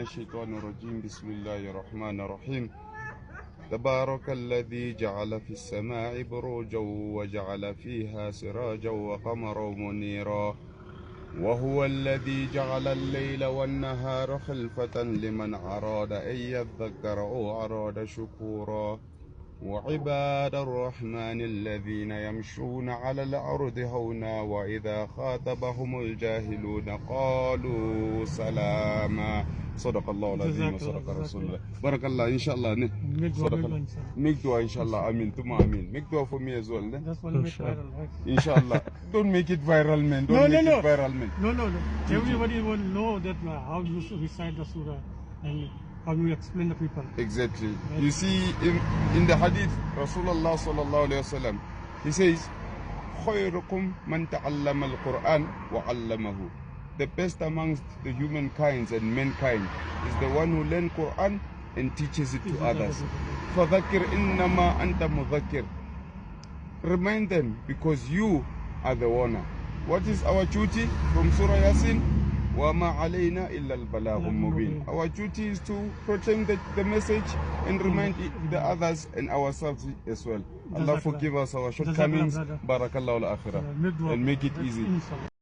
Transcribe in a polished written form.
الشيطان الرجيم. بسم الله الرحمن الرحيم. تبارك الذي جعل في السماء بروجا وجعل فيها سراجا وقمرا منيرا وهو الذي جعل الليل والنهار خلفة لمن أراد أن يذكر أو أراد شكورا وعباد الرحمن الذين يمشون على الأرض هونا وإذا خاطبهم الجاهلون قالوا سلاما. صدق الله العظيم وصدق رسول الله. بارك الله. إن شاء الله. صدق الله. Make dua inshallah. Amin. Tuma amin. Make dua for me as well. Just want to make viral, right? Inshallah. Don't make it viral, man. Don't make it viral, man. No. Everybody will know that how you recite the surah and how you explain the people. Exactly. Right? You see, in the hadith, Rasulullah sallallahu alayhi wa sallam, he says, خيركم من تعلم القرآن وعلمه. The best amongst the humankind and mankind is the one who learns Quran and teaches it to others. فذكر إنما أنت مذكر. Remind them because you are the warner. What is our duty from Surah Yasin? وَمَا عَلَيْنَا إِلَّا الْبَلَاغُ الْمُبِينُ. Our duty is to proclaim the message and remind the others and ourselves as well. Allah forgive us our shortcomings. Barakallahu al-akhirah. And make it easy.